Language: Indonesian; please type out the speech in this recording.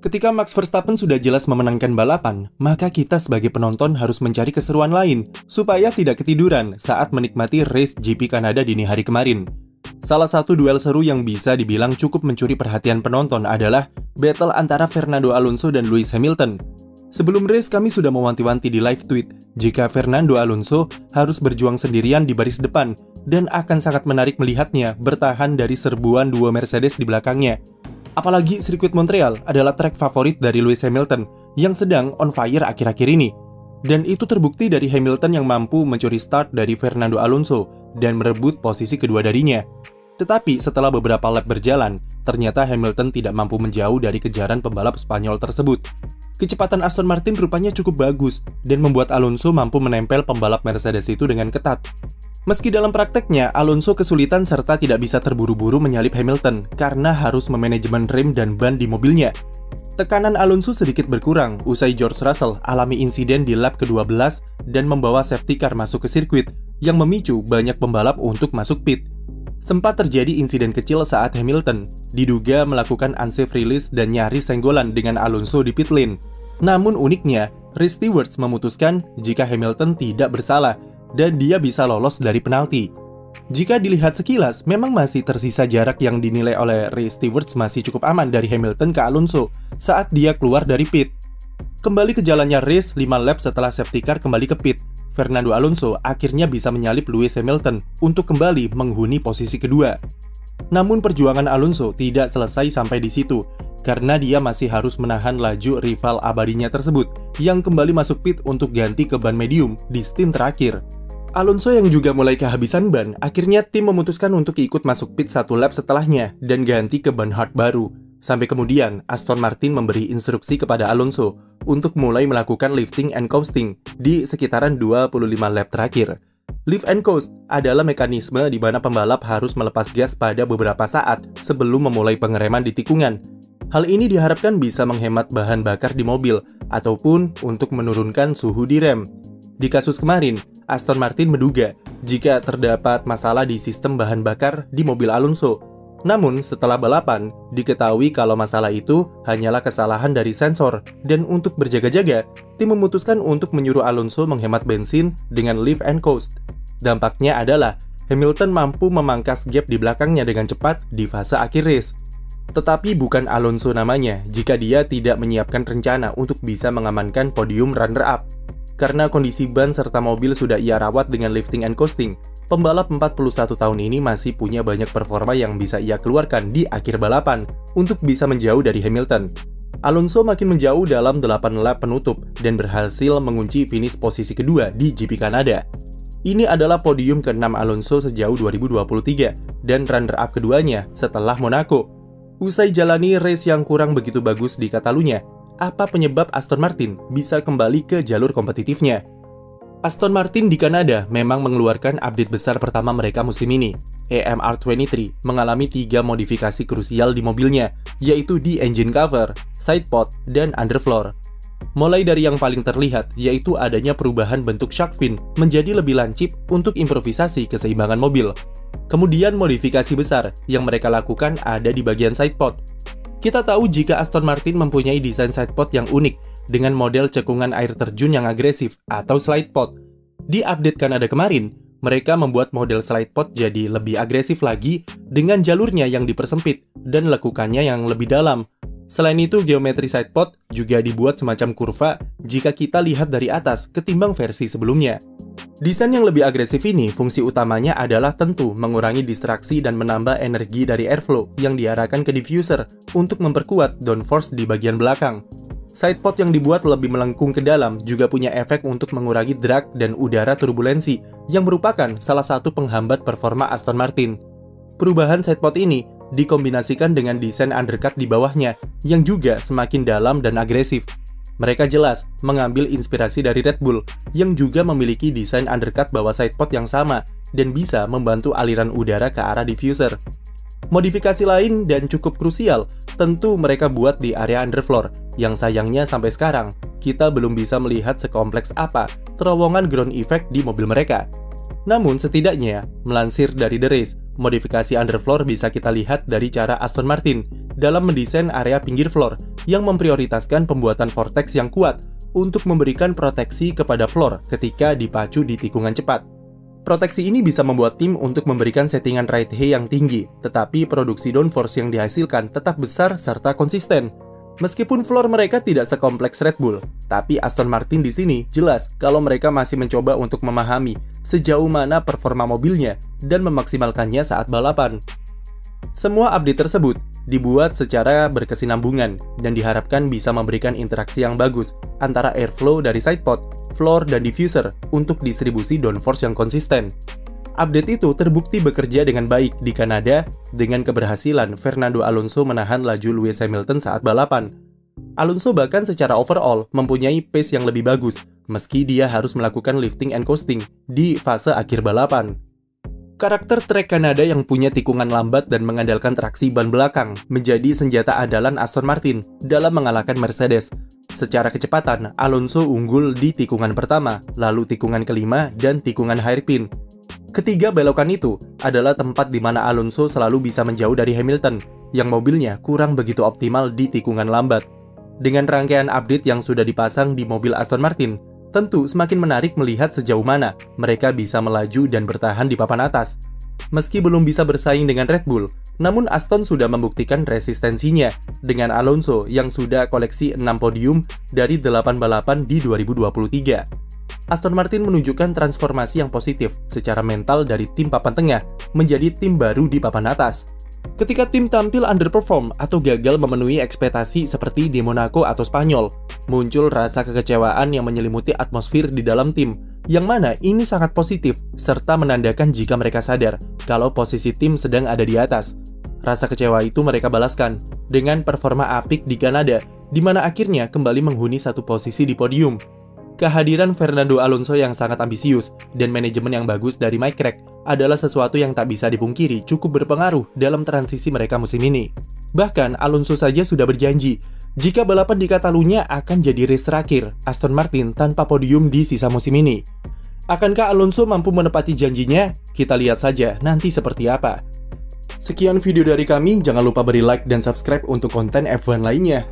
Ketika Max Verstappen sudah jelas memenangkan balapan, maka kita sebagai penonton harus mencari keseruan lain supaya tidak ketiduran saat menikmati race GP Kanada dini hari kemarin. Salah satu duel seru yang bisa dibilang cukup mencuri perhatian penonton adalah battle antara Fernando Alonso dan Lewis Hamilton. Sebelum race kami sudah mewanti-wanti di live tweet jika Fernando Alonso harus berjuang sendirian di baris depan dan akan sangat menarik melihatnya bertahan dari serbuan dua Mercedes di belakangnya. Apalagi sirkuit Montreal adalah track favorit dari Lewis Hamilton yang sedang on fire akhir-akhir ini. Dan itu terbukti dari Hamilton yang mampu mencuri start dari Fernando Alonso dan merebut posisi kedua darinya. Tetapi setelah beberapa lap berjalan, ternyata Hamilton tidak mampu menjauh dari kejaran pembalap Spanyol tersebut. Kecepatan Aston Martin rupanya cukup bagus dan membuat Alonso mampu menempel pembalap Mercedes itu dengan ketat. Meski dalam prakteknya, Alonso kesulitan serta tidak bisa terburu-buru menyalip Hamilton karena harus memanajemen rem dan ban di mobilnya. Tekanan Alonso sedikit berkurang usai George Russell alami insiden di lap ke-12 dan membawa safety car masuk ke sirkuit yang memicu banyak pembalap untuk masuk pit. Sempat terjadi insiden kecil saat Hamilton diduga melakukan unsafe release dan nyaris senggolan dengan Alonso di pit lane. Namun uniknya, race stewards memutuskan jika Hamilton tidak bersalah dan dia bisa lolos dari penalti. Jika dilihat sekilas, memang masih tersisa jarak yang dinilai oleh race stewards masih cukup aman dari Hamilton ke Alonso saat dia keluar dari pit. Kembali ke jalannya race 5 lap setelah safety car kembali ke pit, Fernando Alonso akhirnya bisa menyalip Lewis Hamilton untuk kembali menghuni posisi kedua. Namun perjuangan Alonso tidak selesai sampai di situ, karena dia masih harus menahan laju rival abadinya tersebut yang kembali masuk pit untuk ganti ke ban medium di stint terakhir. Alonso yang juga mulai kehabisan ban, akhirnya tim memutuskan untuk ikut masuk pit satu lap setelahnya dan ganti ke ban hard baru. Sampai kemudian, Aston Martin memberi instruksi kepada Alonso untuk mulai melakukan lifting and coasting di sekitaran 25 lap terakhir. Lift and coast adalah mekanisme di mana pembalap harus melepas gas pada beberapa saat sebelum memulai pengereman di tikungan. Hal ini diharapkan bisa menghemat bahan bakar di mobil ataupun untuk menurunkan suhu di rem. Di kasus kemarin, Aston Martin menduga jika terdapat masalah di sistem bahan bakar di mobil Alonso. Namun, setelah balapan, diketahui kalau masalah itu hanyalah kesalahan dari sensor, dan untuk berjaga-jaga, tim memutuskan untuk menyuruh Alonso menghemat bensin dengan lift and coast. Dampaknya adalah Hamilton mampu memangkas gap di belakangnya dengan cepat di fase akhir race. Tetapi bukan Alonso namanya jika dia tidak menyiapkan rencana untuk bisa mengamankan podium runner-up. Karena kondisi ban serta mobil sudah ia rawat dengan lifting and coasting, pembalap 41 tahun ini masih punya banyak performa yang bisa ia keluarkan di akhir balapan untuk bisa menjauh dari Hamilton. Alonso makin menjauh dalam 8 lap penutup dan berhasil mengunci finish posisi kedua di GP Kanada. Ini adalah podium ke-6 Alonso sejauh 2023 dan runner-up keduanya setelah Monaco. Usai jalani race yang kurang begitu bagus di Catalunya, apa penyebab Aston Martin bisa kembali ke jalur kompetitifnya? Aston Martin di Kanada memang mengeluarkan update besar pertama mereka musim ini. AMR23 mengalami 3 modifikasi krusial di mobilnya, yaitu di engine cover, sidepod, dan underfloor. Mulai dari yang paling terlihat, yaitu adanya perubahan bentuk shark fin menjadi lebih lancip untuk improvisasi keseimbangan mobil. Kemudian modifikasi besar yang mereka lakukan ada di bagian sidepod. Kita tahu jika Aston Martin mempunyai desain sidepod yang unik dengan model cekungan air terjun yang agresif atau slidepod. Di update Kanada kemarin, mereka membuat model slidepod jadi lebih agresif lagi dengan jalurnya yang dipersempit dan lekukannya yang lebih dalam. Selain itu, geometri sidepod juga dibuat semacam kurva jika kita lihat dari atas ketimbang versi sebelumnya. Desain yang lebih agresif ini, fungsi utamanya adalah tentu mengurangi distraksi dan menambah energi dari airflow yang diarahkan ke diffuser untuk memperkuat downforce di bagian belakang. Sidepod yang dibuat lebih melengkung ke dalam juga punya efek untuk mengurangi drag dan udara turbulensi yang merupakan salah satu penghambat performa Aston Martin. Perubahan sidepod ini dikombinasikan dengan desain undercut di bawahnya yang juga semakin dalam dan agresif. Mereka jelas mengambil inspirasi dari Red Bull yang juga memiliki desain undercut bawah sidepod yang sama dan bisa membantu aliran udara ke arah diffuser. Modifikasi lain dan cukup krusial tentu mereka buat di area underfloor yang sayangnya sampai sekarang kita belum bisa melihat sekompleks apa terowongan ground effect di mobil mereka. Namun setidaknya, melansir dari The Race, modifikasi underfloor bisa kita lihat dari cara Aston Martin dalam mendesain area pinggir floor yang memprioritaskan pembuatan vortex yang kuat untuk memberikan proteksi kepada floor ketika dipacu di tikungan cepat. Proteksi ini bisa membuat tim untuk memberikan settingan ride height yang tinggi, tetapi produksi downforce yang dihasilkan tetap besar serta konsisten. Meskipun floor mereka tidak sekompleks Red Bull, tapi Aston Martin di sini jelas kalau mereka masih mencoba untuk memahami sejauh mana performa mobilnya dan memaksimalkannya saat balapan. Semua update tersebut dibuat secara berkesinambungan dan diharapkan bisa memberikan interaksi yang bagus antara airflow dari sidepod, floor, dan diffuser untuk distribusi downforce yang konsisten. Update itu terbukti bekerja dengan baik di Kanada dengan keberhasilan Fernando Alonso menahan laju Lewis Hamilton saat balapan. Alonso bahkan secara overall mempunyai pace yang lebih bagus, meski dia harus melakukan lifting and coasting di fase akhir balapan. Karakter trek Kanada yang punya tikungan lambat dan mengandalkan traksi ban belakang menjadi senjata andalan Aston Martin dalam mengalahkan Mercedes. Secara kecepatan, Alonso unggul di tikungan pertama, lalu tikungan kelima, dan tikungan hairpin. Ketiga belokan itu adalah tempat di mana Alonso selalu bisa menjauh dari Hamilton, yang mobilnya kurang begitu optimal di tikungan lambat. Dengan rangkaian update yang sudah dipasang di mobil Aston Martin, tentu semakin menarik melihat sejauh mana mereka bisa melaju dan bertahan di papan atas. Meski belum bisa bersaing dengan Red Bull, namun Aston sudah membuktikan resistensinya dengan Alonso yang sudah koleksi 6 podium dari 8 balapan di 2023. Aston Martin menunjukkan transformasi yang positif secara mental dari tim papan tengah menjadi tim baru di papan atas. Ketika tim tampil underperform atau gagal memenuhi ekspektasi seperti di Monaco atau Spanyol, muncul rasa kekecewaan yang menyelimuti atmosfer di dalam tim, yang mana ini sangat positif serta menandakan jika mereka sadar kalau posisi tim sedang ada di atas. Rasa kecewa itu mereka balaskan dengan performa apik di Kanada, di mana akhirnya kembali menghuni satu posisi di podium. Kehadiran Fernando Alonso yang sangat ambisius dan manajemen yang bagus dari Mike Crack adalah sesuatu yang tak bisa dipungkiri cukup berpengaruh dalam transisi mereka musim ini. Bahkan Alonso saja sudah berjanji jika balapan di Catalunya akan jadi race terakhir Aston Martin tanpa podium di sisa musim ini. Akankah Alonso mampu menepati janjinya? Kita lihat saja nanti seperti apa. Sekian video dari kami, jangan lupa beri like dan subscribe untuk konten F1 lainnya.